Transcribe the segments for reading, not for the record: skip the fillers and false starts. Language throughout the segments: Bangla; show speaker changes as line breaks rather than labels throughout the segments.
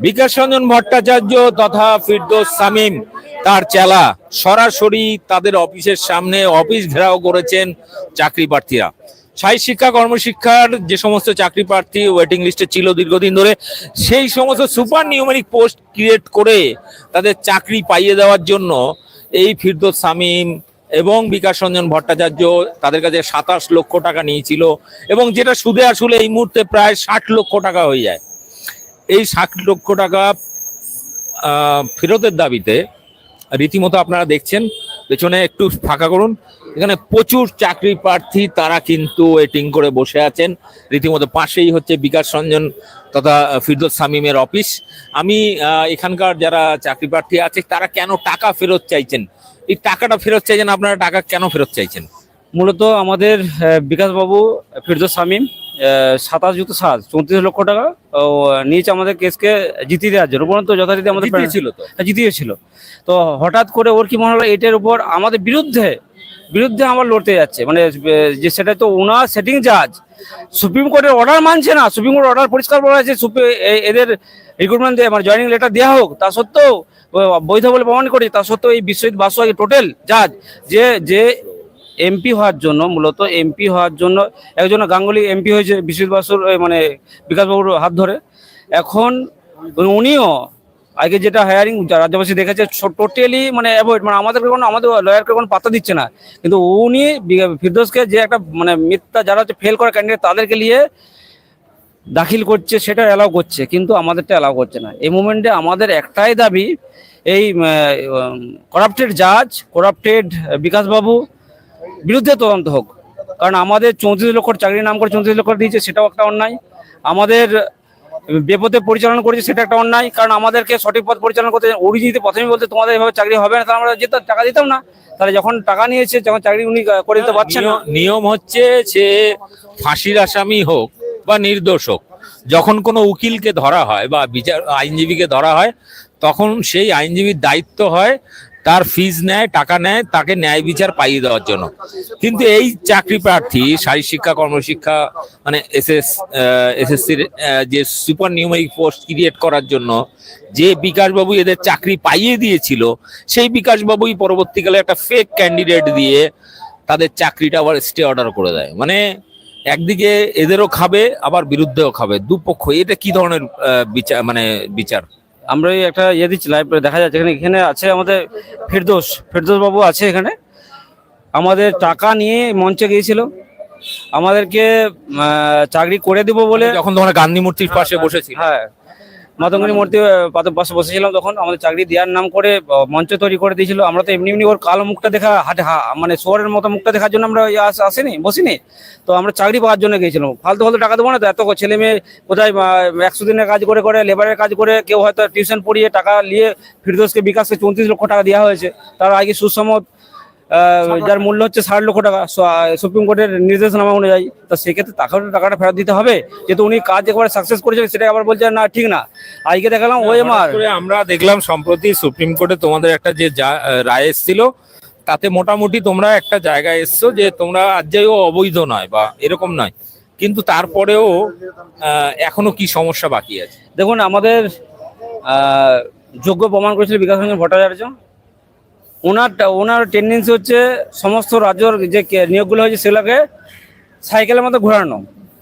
বিকাশ রঞ্জন ভট্টাচার্য তথা ফিরদৌস শামীম তার চেলা সরাসরি তাদের অফিসের সামনে অফিস ঘেরাও করেছেন চাকরি প্রার্থীরা। স্থায়ী শিক্ষা কর্মশিক্ষার যে সমস্ত চাকরি প্রার্থী ওয়েটিং লিস্টে ছিল দীর্ঘদিন ধরে, সেই সমস্ত সুপার নিউমেরিক পোস্ট ক্রিয়েট করে তাদের চাকরি পাইয়ে দেওয়ার জন্য এই ফিরদৌস শামীম এবং বিকাশ রঞ্জন ভট্টাচার্য তাদের কাছে 27 লক্ষ টাকা নিয়েছিল, এবং যেটা সুদে আসলে এই মুহূর্তে প্রায় 60 লক্ষ টাকা হয়ে যায়। এই 60 লক্ষ টাকা ফেরতের দাবিতে রীতিমতো আপনারা দেখছেন, পেছনে একটু ফাঁকা করুন, এখানে প্রচুর চাকরি প্রার্থী তারা কিন্তু ওয়েটিং করে বসে আছেন। রীতিমতো পাশেই হচ্ছে বিকাশ রঞ্জন তথা ফিরদৌস শামীমের অফিস। আমি এখানকার যারা চাকরি প্রার্থী আছে তারা কেন টাকা ফেরত চাইছেন, এই টাকাটা ফেরত চাইছেন, আপনারা টাকা কেন ফেরত চাইছেন?
মূলত আমাদের বিকাশ বাবু ফিরদৌস শামীম 27+7 34 লক্ষ টাকা নিয়েছে আমাদের কেসকে জিতিয়ে দেওয়ার জন্য। উপরন্ত যথারীতি আমাদের জিতিয়েছিল। তো হঠাৎ করে ওর কি মনে হলো এটার উপর আমাদের বিরুদ্ধে আমার লড়তে যাচ্ছে, মানে যে সেটা তো ওনার সেটিং জাজ সুপ্রিম কোর্টের অর্ডার মানছে না। সুপ্রিম কোর্ট অর্ডার পরিষ্কার বলা আছে এদের রিক্রুটমেন্ট মানে জয়েনিং লেটার দেওয়া হোক, তা সত্ত্বেও বৈধ বলে প্রমাণ করে, তা সত্ত্বেও এই বিশ্বজিৎ বাসু টোটাল জাজ যে এমপি হওয়ার জন্য, মূলত এমপি হওয়ার জন্য একজন গাঙ্গুলি এমপি হয়েছে বিশ্বজিৎ বাসুর মানে বিকাশবাবুর হাত ধরে। এখন উনিও আগে যেটা হায়ারিং রাজ্যবাসী দেখেছে টোটালি মানে অ্যাভয়েড, মানে আমাদের লয়ারকে কোনো পাত্তা দিচ্ছে না। কিন্তু উনি ফিরদৌসকে যে একটা মানে মিথ্যা যারা হচ্ছে ফেল করা ক্যান্ডিডেট তাদেরকে নিয়ে দাখিল করছে, সেটা অ্যালাউ করছে, কিন্তু আমাদেরটা অ্যালাউ করছে না। এই মুভমেন্টে আমাদের একটাই দাবি, এই করাপ্টেড জাজ, করাপ্টেড বিকাশবাবু বিরুদ্ধে তদন্ত হোক। কারণ আমাদের 34 লক্ষ চাকরির নাম করে 34 লক্ষ দিয়েছে, সেটাও একটা অন্যায়। আমাদের বেপথে পরিচালনা করেছে, সেটা একটা অন্যায়। কারণ আমাদেরকে সঠিক পথ পরিচালনা করতে যদি প্রথমেই বলতে তোমাদের এভাবে চাকরি হবে না, তাহলে আমরা যেতাম, টাকা দিতাম না। তাহলে যখন টাকা নিয়েছে, যখন চাকরি উনি করে দিতে পারছেন না।
নিয়ম হচ্ছে যে ফাঁসির আসামি হোক বা নির্দোষ হোক, যখন কোনো উকিলকে ধরা হয় বা আইনজীবীকে ধরা হয়, তখন সেই আইনজীবীর দায়িত্ব হয় তার ফিজ নেয়, টাকা নেয়, তাকে ন্যায় বিচার পাইয়ে দেওয়ার জন্য। কিন্তু এই চাকরি প্রার্থী শারীরিক শিক্ষা কর্মশিক্ষা মানে এসএসসির যে সুপার নিউমেরিক পোস্ট ক্রিয়েট করার জন্য যে বিকাশবাবু এদের চাকরি পাইয়ে দিয়েছিল, সেই বিকাশবাবুই পরবর্তীকালে একটা ফেক ক্যান্ডিডেট দিয়ে তাদের চাকরিটা আবার স্টে অর্ডার করে দেয়। মানে একদিকে এদেরও খাবে, আবার বিরুদ্ধেও খাবে, দুপক্ষ। এটা কি ধরনের বিচার?
আমরা একটা দিচ্ছি লাইভ দেখা যাচ্ছে, এখানে আছে আমাদের ফিরদৌস বাবু আছে এখানে। আমাদের টাকা নিয়ে মঞ্চে গিয়েছিল, আমাদেরকে চাকরি করে দিব বলে।
যখন তোমরা গান্ধী মূর্তির পাশে বসেছি,
হ্যাঁ, মাতঙ্গিনী মূর্তি পাশে বসেছিলাম, তখন আমাদের চাকরি দেওয়ার নাম করে মঞ্চ তৈরি করে দিয়েছিল। আমরা তো এমনি ওর কালো মুখটা দেখা মানে শহরের মতো মুখটা দেখার জন্য আমরা বসিনি। তো আমরা চাকরি পাওয়ার জন্য গিয়েছিলাম। ফালতু টাকা দেবো না তো, এত ছেলে মেয়ে কোথায় 100 দিনের কাজ করে লেবারের কাজ করে, কেউ হয়তো টিউশন পড়িয়ে টাকা নিয়ে ফিরদৌসকে বিকাশকে 34 লক্ষ টাকা দেওয়া হয়েছে। তার আগে সুসমত যার মূল্য হচ্ছে 60 লক্ষ টাকা সুপ্রিম কোর্টের নির্দেশনামা অনুযায়ী। তো সেক্ষেত্রে টাকাটা ফেরত দিতে হবে, যেহেতু উনি কাজ একবার সাকসেস করেছেন। সেটা আবার বলছেন না, ঠিক না। আজকে দেখালাম
আমরা দেখলাম সম্প্রতি সুপ্রিম কোর্টে তোমাদের একটা যে রায় এসেছিল, তাতে মোটামুটি তোমরা একটা জায়গায় এসছো যে তোমরা আজও অবৈধ নয় বা এরকম নয়, কিন্তু তারপরেও এখনো কি সমস্যা বাকি আছে?
দেখুন, আমাদের যোগ্য প্রমাণ করেছিল বিকাশ রঞ্জন ভট্টাচার্য। ওনার টেন্ডেন্সি হচ্ছে সমস্ত রাজ্যর যে নিয়োগগুলো হয়েছে সেগুলোকে সাইকেলের মতো ঘোরানো,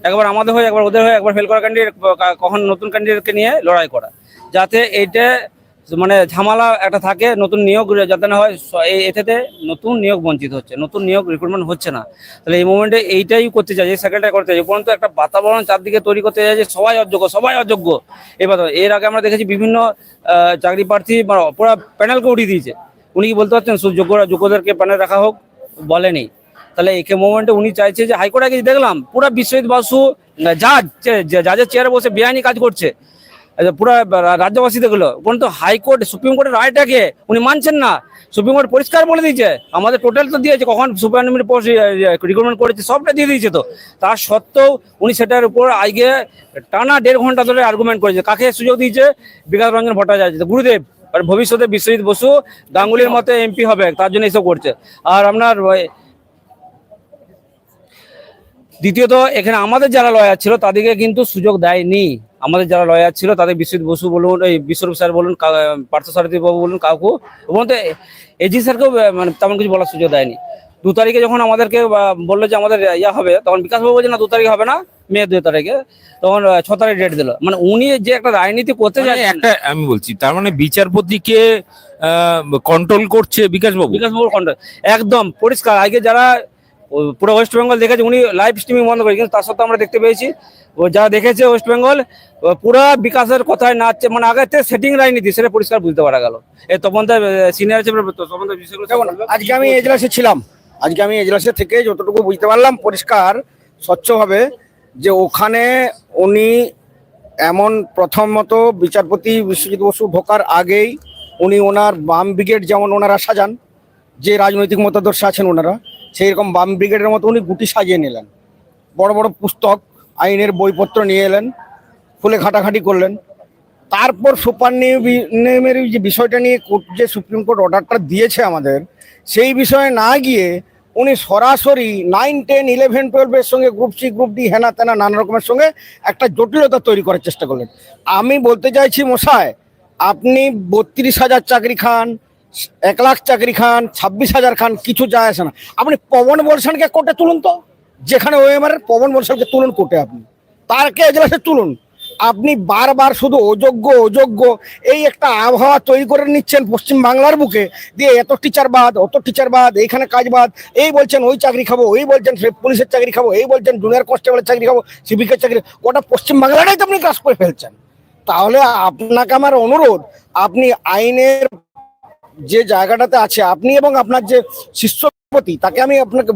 একবার আমাদের হয়ে একবার ওদের হয়ে, একবার ফেল করা ক্যান্ডিডেট কখন নতুন ক্যান্ডিডেটকে নিয়ে লড়াই করা, যাতে এইটা মানে ঝামেলা একটা থাকে, নতুন নিয়োগ যাতে না হয়। এতে নতুন নিয়োগ বঞ্চিত হচ্ছে, নতুন নিয়োগ রিক্রুটমেন্ট হচ্ছে না। তাহলে এই মুভমেন্টে এইটাই করতে চাই, এই সাইকেলটা করতে চাই, উপরন্তু একটা বাতাবরণ চারদিকে তৈরি করতে চাই যে সবাই অযোগ্য। এবার এর আগে আমরা দেখেছি বিভিন্ন চাকরি প্রার্থী পুরো প্যানেলকে উঠিয়ে দিয়েছে। উনি কি বলতে পারছেন যোগ্যদেরকে প্যানেল রাখা হোক? বলেনি। তাহলে এই মুভমেন্টে উনি চাইছে যে হাইকোর্ট আগে দেখলাম পুরো বিশ্বজিৎ বাসু জাজের চেয়ারে বসে বেআইনি কাজ করছে, পুরো রাজ্যবাসী দেখলো। কিন্তু হাইকোর্ট সুপ্রিম কোর্টের রায়টাকে উনি মানছেন না। সুপ্রিম কোর্ট পরিষ্কার বলে দিয়েছে, আমাদের টোটাল তো দিয়েছে, কখন সুপার নিউমেরিক পোস্ট রিক্রুটমেন্ট করেছে সবটা দিয়ে দিয়েছে। তো তার সত্ত্বেও উনি সেটার উপর আগে টানা 1.5 ঘন্টা ধরে আর্গুমেন্ট করেছে। কাকে সুযোগ দিয়েছে? বিকাশ রঞ্জন ভট্টাচার্য, গুরুদেব। আর ভবিষ্যতে বিশ্বজিৎ বসু গাঙ্গুলির মতো এমপি হবে, তার জন্য এসব করছে। আর আপনার দ্বিতীয়ত এখানে আমাদের যারা লয়ার ছিল তাদেরকে কিন্তু সুযোগ দেয়নি। আমাদের যারা লয়ার ছিল তাদের বিশ্বজিৎ বসু বলুন, এই বিশ্বরূপ স্যার বলুন, পার্থসারথী বাবু বলুন, কাউকে এবং এজি স্যারকেও মানে তেমন কিছু বলার সুযোগ দেয়নি। 2 তারিখে যখন আমাদেরকে বললো যে আমাদের ইয়া হবে, তখন বিকাশ বাবু বলছে না 2 তারিখে হবে না, মে 2 তারিখে, তখন 6 তারিখ ডেট দিল। মানে উনি যে একটা রাজনীতি করতে
মানে
যায়
একটা আমি বলছি তার মানে বিচারপতিকে কন্ট্রোল করছে বিকাশবাবু।
বিকাশ বাবুর কন্ট্রোল একদম পরিষ্কার। আগে যারা পুরো ওয়েস্ট বেঙ্গল দেখেছে, উনি লাইভ স্ট্রিমিং বন্ধ করে, কিন্তু তার সত্ত্বেও আমরা দেখতে পেয়েছি ও যারা দেখেছে ওয়েস্ট বেঙ্গল পুরো বিকাশের কথায় নাচছে। মানে আগে থেকে সেটিং রাজনীতি, সেটা পরিষ্কার বুঝতে পারা গেল। এই তপন সিনিয়র তপন বিষয়গুলো
দেখুন, আজকে আমি এজলাসে ছিলাম। আজকে আমি এজলাসে থেকে যতটুকু বুঝতে পারলাম পরিষ্কার স্বচ্ছভাবে যে ওখানে উনি এমন প্রথমত বিচারপতি বিশ্বজিৎ বসু ঢোকার আগেই উনি ওনার বাম ব্রিগেড যেমন ওনারা সাজান, যে রাজনৈতিক মতাদর্শ আছেন ওনারা সেই রকম বাম ব্রিগেডের মতো উনি গুটি সাজিয়ে নিলেন। বড় বড় পুস্তক আইনের বইপত্র নিয়ে এলেন, ফুলে ঘাটাঘাটি করলেন। তারপর সুপার নিয়মের যে বিষয়টা নিয়ে যে সুপ্রিম কোর্ট অর্ডারটা দিয়েছে আমাদের, সেই বিষয়ে না গিয়ে উনি সরাসরি 9, 10, 11, 12-এর সঙ্গে গ্রুপ সি গ্রুপ ডি হেনা তেনা নানা রকমের সঙ্গে একটা জটিলতা তৈরি করার চেষ্টা করলেন। আমি বলতে চাইছি মশাই, আপনি 32,000 চাকরি খান, 1 লাখ চাকরি খান, 26,000 খান, কিছু যায় আসে না। আপনি পবন বলসানকে কোর্টে তুলুন তো, যেখানে ওএমআর পবন বলসানকে তুলুন কোর্টে, আপনি তারকে এজলাসে তুলুন। আপনি বারবার শুধু অযোগ্য অযোগ্য এই একটা আবহাওয়া তৈরি করে নিচ্ছেন পশ্চিম বাংলার বুকে, দিয়ে এত টিচার বাদ, অত টিচার বাদ, এইখানে কাজ বাদ, এই বলছেন ওই চাকরি খাবো, ওই বলছেন পুলিশের চাকরি খাবো, এই বলছেন জুনিয়র কনস্টেবলের চাকরি খাবো, সিভিকের চাকরি, ওটা পশ্চিম বাংলাটাই তো আপনি কাজ করে ফেলছেন। তাহলে আপনাকে আমার অনুরোধ, আপনি আইনের যে জায়গাটাতে আছে আপনি এবং আপনার যে শিষ্যপতি, তাকে আমি আপনাকে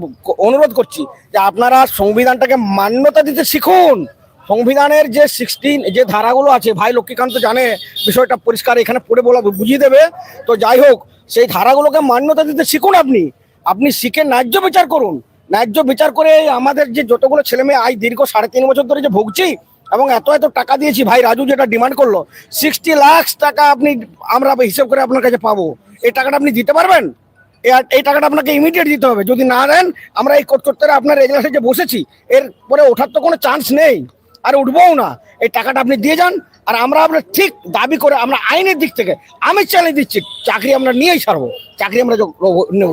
অনুরোধ করছি যে আপনারা সংবিধানটাকে মান্যতা দিতে শিখুন। সংবিধানের যে 16 যে ধারাগুলো আছে, ভাই লক্ষ্মীকান্ত জানে বিষয়টা পরিষ্কার, এখানে পড়ে বলা বুঝিয়ে দেবে। তো যাই হোক, সেই ধারাগুলোকে মান্যতা দিতে শিখুন। আপনি শিখে ন্যায্য বিচার করুন। ন্যায্য বিচার করে আমাদের যে যতগুলো ছেলে মেয়ে আজ দীর্ঘ 3.5 বছর ধরে যে ভুগছি, এবং এত এত টাকা দিয়েছি, ভাই রাজু যেটা ডিমান্ড করলো 60 লাখ টাকা আপনি আমরা হিসেব করে আপনার কাছে পাবো, এই টাকাটা আপনি দিতে পারবেন? এই টাকাটা আপনাকে ইমিডিয়েট দিতে হবে। যদি না দেন, আমরা এই কোর্ট করতে আপনার এজলাসে যে বসেছি এরপরে ওঠার তো কোনো চান্স নেই, আর উঠবও না। এই টাকাটা আপনি দিয়ে যান, আর আমরা আপনার ঠিক দাবি করে আমরা আইনের দিক থেকে আমি চ্যালেঞ্জ দিচ্ছি, চাকরি আমরা নিয়েই ছাড়বো, চাকরি আমরা নেব।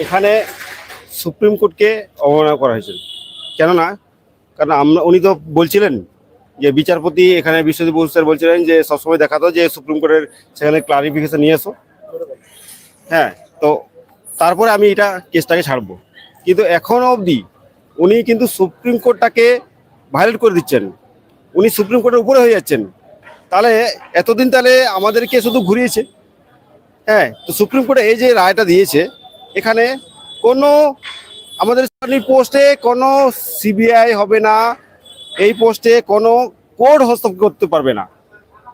এখানে সুপ্রিম কোর্টকে অবমাননা করা হয়েছে। কেননা কারণ উনি তো বলছিলেন যে বিচারপতি এখানে বিশ্বজিৎ বসু স্যার বলছিলেন যে সবসময় দেখাতো যে সুপ্রিম কোর্টের সেখানে ক্লারিফিকেশন নিয়ে এসো। হ্যাঁ, তো তারপরে আমি এটা কেসটাকে ছাড়বো। কিন্তু এখনো অবধি উনি কিন্তু সুপ্রিম কোর্টটাকে ভায়োলেট করে দিচ্ছেন, উনি সুপ্রিম কোর্টের উপরে হয়ে যাচ্ছেন। তাহলে এতদিন তাহলে আমাদেরকে শুধু ঘুরিয়েছে। হ্যাঁ, তো সুপ্রিম কোর্টে এই যে রায়টা দিয়েছে, এখানে কোনো আমাদের পোস্টে কোনো সিবিআই হবে না, এই পোস্টে কোনো কোর্ট হস্তক্ষেপ করতে পারবে না।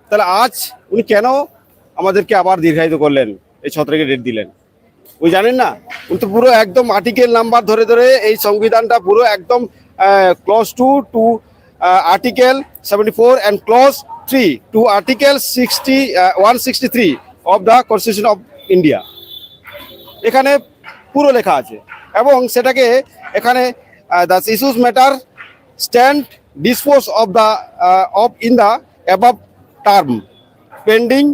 তাহলে আজ উনি কেন আমাদেরকে আবার দীর্ঘায়িত করলেন, এই 6 তারিখে ডেট দিলেন? উনি জানেন না? উনি তো পুরো একদম আর্টিকেল নাম্বার ধরে ধরে এই সংবিধানটা পুরো একদম clause 2 to article 74 and clause 3 to article 163 of the constitution of India এখানে পুরো লেখা আছে। এবং সেটাকে এখানে the issues matter stand dispose of the of in the above term pending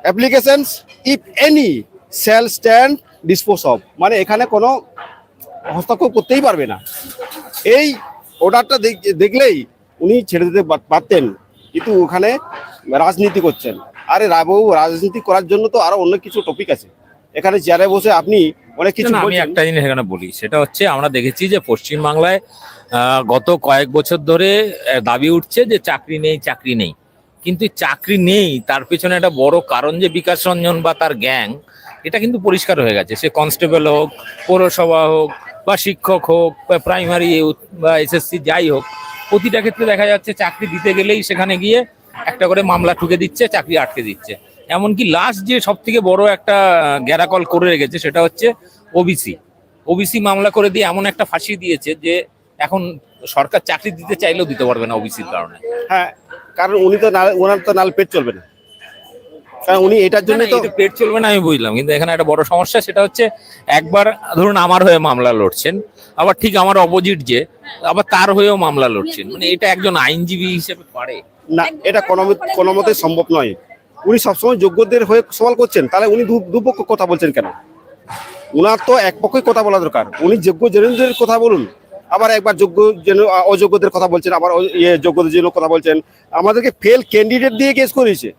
applications if any shall stand dispose of, মানে এখানে কোনো হস্তক্ষেপ করতেই পারবে না। এই অর্ডারটা দেখলেই উনি ছেড়ে দিতে পারতেন, কিন্তু ওখানে রাজনীতি করছেন। আরে বাবু, রাজনীতি করার জন্য তো আরো অনেক কিছু টপিক আছে। এখানে চেয়ারে বসে আপনি অনেক কিছু
আমি একটা জিনিস এখানে বলি, সেটা হচ্ছে আমরা দেখেছি যে পশ্চিমবাংলায় গত কয়েক বছর ধরে দাবি উঠছে যে চাকরি নেই, চাকরি নেই। কিন্তু চাকরি নেই তার পেছনে একটা বড় কারণ যে বিকাশ রঞ্জন বা তার গ্যাং, এটা কিন্তু পরিষ্কার হয়ে গেছে। সে কনস্টেবল হোক, পৌরসভা হোক, বা শিক্ষক হোক, বা প্রাইমারি বা এসএসসি যাই হোক, প্রতিটা ক্ষেত্রে দেখা যাচ্ছে চাকরি দিতে গেলেই সেখানে গিয়ে একটা করে মামলা ঠুকে দিচ্ছে, চাকরি আটকে দিচ্ছে। এমনকি লাস্ট যে সব থেকে বড় একটা গ্যারাকল করে রেখেছে সেটা হচ্ছে ওবিসি মামলা করে দিয়ে এমন একটা ফাঁসি দিয়েছে যে এখন সরকার চাকরি দিতে চাইলেও দিতে পারবে না ওবিসির কারণে।
হ্যাঁ, কারণ উনি তো ওনার তো নাল পেট চলবে না। কারণ উনি এটার জন্য তো
পেট চলবে না আমি বুঝলাম, কিন্তু এখানে একটা বড় সমস্যা, সেটা হচ্ছে একবার ধরুন আমার হয়ে মামলা লড়ছেন, আবার ঠিক আমার অপোজিট যে আবার তার হয়েও মামলা লড়ছেন, মানে এটা একজন আইনজীবী হিসেবে পারে?
না, এটা কোনো মতে সম্ভব নয়। উনি সবসময় যোগ্যদের হয়ে সওয়াল করছেন, তাহলে উনি দুপক্ষ কথা বলছেন কেন? উনার তো এক পক্ষই কথা বলা দরকার। উনি যোগ্য জেনুদের কথা বলুন, আবার একবার যোগ্য অযোগ্যদের কথা বলছেন, আবার যোগ্যদের জন্য কথা বলছেন। আমাদেরকে ফেল ক্যান্ডিডেট দিয়ে কেস করেছে,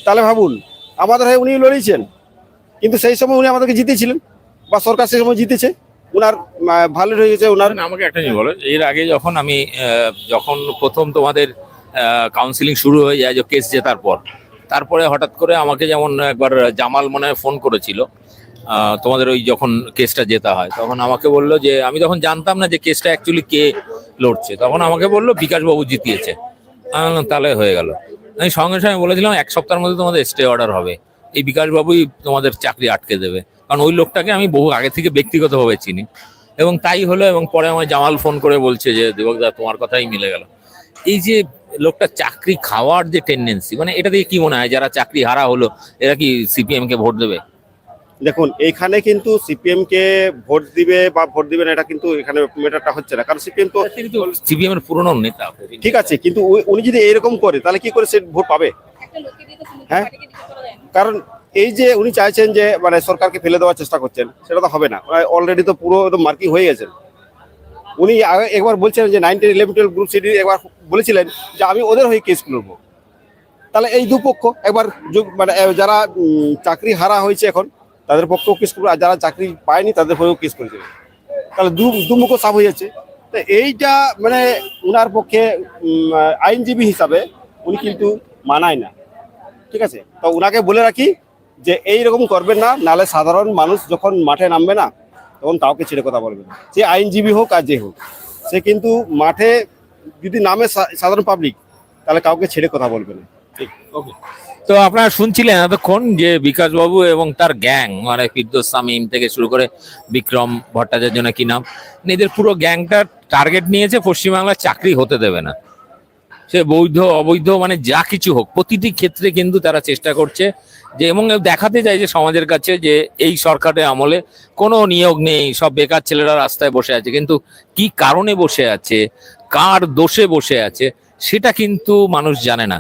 তাহলে ভাবুন আমাদের হয়ে উনি লড়িয়েছেন, কিন্তু সেই সময় উনি আমাদেরকে জিতেছিলেন, বা সরকার সেই সময় জিতেছে, উনার ভালো হয়ে গেছে উনার।
আমাকে একটা জিনিস বলো, এর আগে যখন আমি যখন প্রথম তোমাদের কাউন্সিলিং শুরু হয়ে যায়, যে কেস জেতার পর, তারপরে হঠাৎ করে আমাকে যেমন একবার জামাল মনে হয় ফোন করেছিল, তোমাদের ওই যখন কেসটা জেতা হয়, তখন আমাকে বললো যে, আমি তখন জানতাম না যে কেসটা অ্যাকচুয়ালি কে লড়ছে, তখন আমাকে বললো বিকাশ বাবু জিতিয়েছে। আমি বললাম তাহলে হয়ে গেল। আমি সঙ্গে সঙ্গে বলেছিলাম 1 সপ্তাহের মধ্যে তোমাদের স্টে অর্ডার হবে, এই বিকাশ বাবুই তোমাদের চাকরি আটকে দেবে, কারণ ওই লোকটাকে আমি বহু আগে থেকে ব্যক্তিগতভাবে চিনি। এবং তাই হলো, এবং পরে আমার জামাল ফোন করে বলছে যে দেবকদা তোমার কথাই মিলে গেল। এই যে লোকটা চাকরি খাওয়ার যে টেন্ডেন্সি, মানে এটা দিয়ে কি মনে হয় যারা চাকরি হারা হলো এরা কি সিপিএম কে ভোট দেবে?
দেখুন, এখানে কিন্তু সিপিএম কে ভোট দিবে বা ভোট দিবে না, এটা কিন্তু এখানে ম্যাটারটা হচ্ছে না, কারণ সিপিএম তো
সিপিএম এর পুরনো নেতা।
ঠিক আছে, কিন্তু উনি যদি এরকম করে তাহলে কি করে সে ভোট পাবে? হ্যাঁ, কারণ এই যে উনি চাইছেন যে মানে সরকারকে ফেলে দেওয়ার চেষ্টা করছেন, সেটা তো হবে না। অলরেডি তো পুরো মার্কিং হয়ে গেছেন। উনি একবার বলছিলেন যে 9, 10, 11, 12 গ্রুপ সিডি একবার বলেছিলেন যে আমি ওদের হয়ে কেস করবো। তাহলে এই দুপক্ষ একবার মানে যারা চাকরি হারা হয়েছে এখন তাদের পক্ষেও কেস করবে, আর যারা চাকরি পায়নি তাদের হয়েও কেস করে দেবে। তাহলে দুমুখ সাফ হয়ে যাচ্ছে। তো এইটা মানে উনার পক্ষে আইনজীবী হিসাবে উনি কিন্তু মানায় না। ঠিক আছে, তো উনাকে বলে রাখি যে এইরকম করবেন না, নাহলে সাধারণ মানুষ যখন মাঠে নামবে না, তখন কাউকে ছেড়ে কথা বলবে না। সে আইনজীবী হোক আর যে হোক, সে কিন্তু মাঠে যদি নামে সাধারণ পাবলিক, তাহলে কাউকে ছেড়ে কথা বলবে না। ঠিক, ওকে।
তো আপনারা শুনছিলেন এতক্ষণ যে বিকাশ বাবু এবং তার গ্যাং, মানে ফিরদৌস শামীম থেকে শুরু করে বিক্রম ভট্টাচার্য নাকি নাম, এদের পুরো গ্যাংটা টার্গেট নিয়েছে পশ্চিমবাংলার চাকরি হতে দেবে না। সে বৈধ অবৈধ মানে যা কিছু হোক, প্রতিটি ক্ষেত্রে কিন্তু তারা চেষ্টা করছে যে, এবং দেখাতে যায় যে সমাজের কাছে যে এই সরকারের আমলে কোনো নিয়োগ নেই, সব বেকার ছেলেরা রাস্তায় বসে আছে, কিন্তু কি কারণে বসে আছে, কার দোষে বসে আছে, সেটা কিন্তু মানুষ জানে না।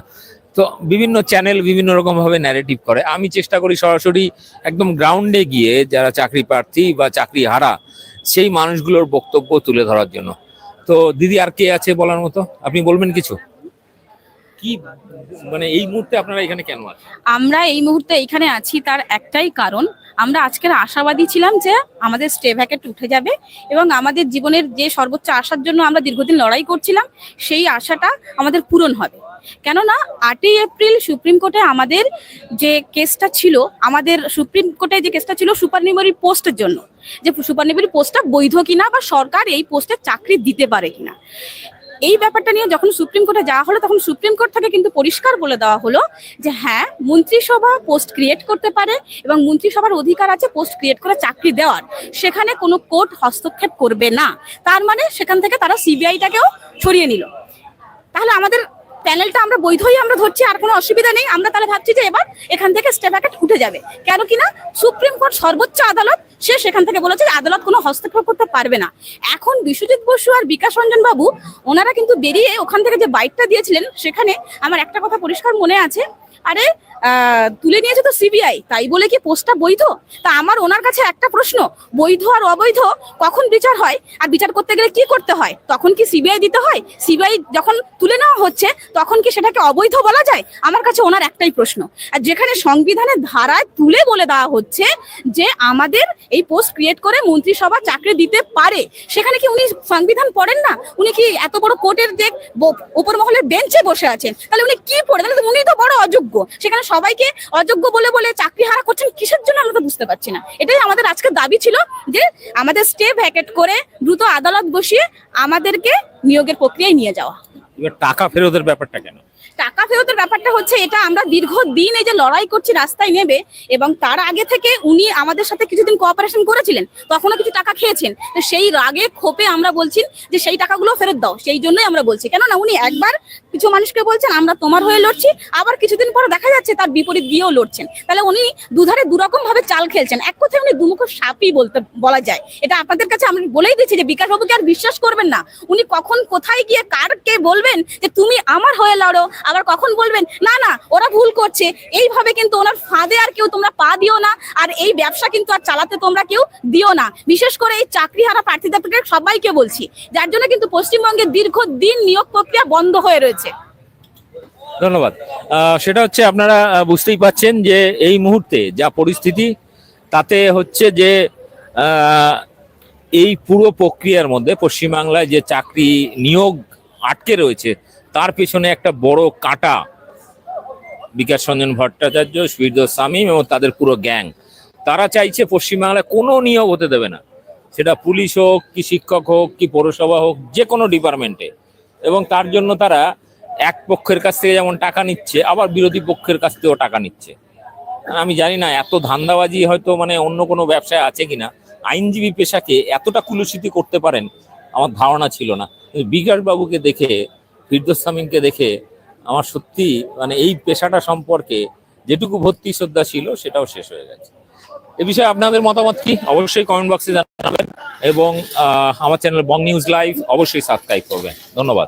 তো বিভিন্ন চ্যানেল বিভিন্ন রকম ভাবে ন্যারেটিভ করে। আমি চেষ্টা করি সরাসরি একদম গ্রাউন্ডে গিয়ে যারা চাকরি প্রার্থী বা চাকরি হারা সেই মানুষগুলোর বক্তব্য তুলে ধরার জন্য। তো দিদি আর কে আছে বলার মতো? আপনি বলবেন কিছু? কি মানে এই মুহূর্তে আপনারা এখানে কেন আছেন?
আমরা এই মুহূর্তে এইখানে আছি তার একটাই কারণ, আমরা আজকের আশাবাদী ছিলাম যে আমাদের স্টে ভ্যাকেট উঠে যাবে এবং আমাদের জীবনের যে সর্বোচ্চ আশার জন্য আমরা দীর্ঘদিন লড়াই করছিলাম, সেই আশাটা আমাদের পূরণ হবে। কেননা 8ই এপ্রিল সুপ্রিম কোর্টে আমাদের যে কেসটা ছিল, আমাদের সুপ্রিম কোর্টে যে কেসটা ছিল সুপারনিউমারি পোস্টের জন্য, যে সুপারনিউমারি পোস্টটা বৈধ কিনা বা সরকার এই পোস্টে চাকরি দিতে পারে কিনা, এই ব্যাপারটা নিয়ে যখন সুপ্রিম কোর্টে যাওয়া হলো, তখন সুপ্রিম কোর্ট থেকে কিন্তু পরিষ্কার বলে দেওয়া হলো যে হ্যাঁ, মন্ত্রিসভা পোস্ট ক্রিয়েট করতে পারে এবং মন্ত্রিসভার অধিকার আছে পোস্ট ক্রিয়েট করে চাকরি দেওয়ার, সেখানে কোনো কোর্ট হস্তক্ষেপ করবে না। তার মানে সেখান থেকে তারা সিবিআইটাকেও সরিয়ে নিল। তাহলে আমাদের প্যানেলটা আমরা বৈধই আমরা ধরছি, আর কোনো অসুবিধা নেই। আমরা তাহলে ভাবছি যে এবার এখান থেকে স্টে ভ্যাকেট উঠে যাবে, কেন কিনা সুপ্রিম কোর্ট সর্বোচ্চ আদালত, সে সেখান থেকে বলেছে যে আদালত কোনো হস্তক্ষেপ করতে পারবে না। এখন বিশ্বজিৎ বসু আর বিকাশ রঞ্জন বাবু ওনারা কিন্তু বেরিয়ে ওখান থেকে যে বাইটটা দিয়েছিলেন, সেখানে আমার একটা কথা পরিষ্কার মনে আছে, আরে তুলে নিয়েছে তো সিবিআই, তাই বলে কি পোস্টটা বৈধ? তা আমার ওনার কাছে একটা প্রশ্ন, বৈধ আর অবৈধ কখন বিচার হয়? আর বিচার করতে গেলে কি করতে হয়? তখন কি সিবিআই দিতে হয়? সিবিআই যখন তুলে নেওয়া হচ্ছে তখন কি সেটাকে অবৈধ বলা যায়? আমার কাছে ওনার একটাই প্রশ্ন। আর যেখানে সংবিধানের ধারায় তুলে বলে দেওয়া হচ্ছে যে আমাদের এই পোস্ট ক্রিয়েট করে মন্ত্রিসভা চাকরি দিতে পারে, সেখানে কি উনি সংবিধান পড়েন না? উনি কি এত বড় কোর্টের যে উপর মহলের বেঞ্চে বসে আছেন, তাহলে উনি কি পড়ে? তাহলে উনি তো বড় অযোগ্য। সেখানে সবাইকে অযোগ্য বলে বলে চাকরি হারা করছেন কিসের জন্য, আমরা তো বুঝতে পারছি না। এটাই আমাদের আজকে দাবি ছিল যে আমাদের স্টে ভ্যাকেট করে দ্রুত আদালত বসিয়ে আমাদেরকে নিয়োগের প্রক্রিয়ায় নিয়ে যাওয়া।
এবার টাকা ফেরতের ব্যাপারটা কেন?
টাকা ফেরতের ব্যাপারটা হচ্ছে এটা আমরা দীর্ঘদিন এই যে লড়াই করছি রাস্তায় নেবে, এবং তার আগে থেকে উনি আমাদের সাথে কিছুদিন কোঅপারেশন করেছিলেন, তখনও কিছু টাকা খেয়েছেন। তো সেই রাগে ক্ষোভে আমরা বলছি যে সেই টাকাগুলো ফেরত দাও। সেই জন্যই আমরা বলছি, কেননা উনি একবার কিছু মানুষকে বলছেন আমরা তোমার হয়ে লড়ছি, আবার কিছুদিন পর দেখা যাচ্ছে তার বিপরীত গিয়েও লড়ছেন। তাহলে উনি দুধারে দুরকম ভাবে চাল খেলছেন। এক কথায় উনি দুমুখ সাপই বলা যায়। এটা আপনাদের কাছে আমি বলেই দিচ্ছি যে বিকাশ বাবুকে আর বিশ্বাস করবেন না। উনি কখন কোথায় গিয়ে কারকে বলবেন যে তুমি আমার হয়ে লড়ো, আবার কখন বলবেন না না ওরা ভুল করছে। এইভাবে কিন্তু ওনার ফাঁদে আর কেউ তোমরা পা দিও না, আর এই ব্যবসা কিন্তু আর চালাতে তোমরা কেউ দিও না। বিশেষ করে এই চাকরিহারা প্রার্থীদেরকে সবাইকে বলছি, যার জন্য কিন্তু পশ্চিমবঙ্গে দীর্ঘদিন নিয়োগ প্রক্রিয়া বন্ধ হয়ে রয়েছে।
ধন্যবাদ। সেটা হচ্ছে আপনারা বুঝতেই পাচ্ছেন যে এই মুহূর্তে যা পরিস্থিতি, তাতে হচ্ছে যে এই পুরো প্রক্রিয়ার মধ্যে পশ্চিমবাংলায় যে চাকরি নিয়োগ আটকে রয়েছে তার পেছনে একটা বড় কাঁটা বিকাশ রঞ্জন ভট্টাচার্য, ফিরদৌস শামীম এবং তাদের পুরো গ্যাং। তারা চাইছে পশ্চিমবাংলায় কোনো নিয়োগ হতে দেবে না, সেটা পুলিশ হোক কি শিক্ষক হোক কি পৌরসভা হোক, যে কোনো ডিপার্টমেন্টে। এবং তার জন্য তারা এক পক্ষের কাছ থেকে যেমন টাকা নিচ্ছে, আবার বিরোধী পক্ষের কাছ থেকেও টাকা নিচ্ছে। আমি জানি না এত ধান্দাবাজি হয়তো মানে অন্য কোনো ব্যবসায় আছে কিনা। আইনজীবী পেশাকে এতটা কুলুষিত করতে পারেন আমার ধারণা ছিল না। বিকাশ বাবুকে দেখে, ফিরদৌস শামীমকে দেখে আমার সত্যি মানে এই পেশাটা সম্পর্কে যেটুকু ভক্তি শ্রদ্ধা ছিল সেটাও শেষ হয়ে গেছে। এ বিষয়ে আপনাদের মতামত কি অবশ্যই কমেন্ট বক্সে জানাবেন, এবং আমার চ্যানেল বং নিউজ লাইভ অবশ্যই সাবস্ক্রাইব করবেন। ধন্যবাদ।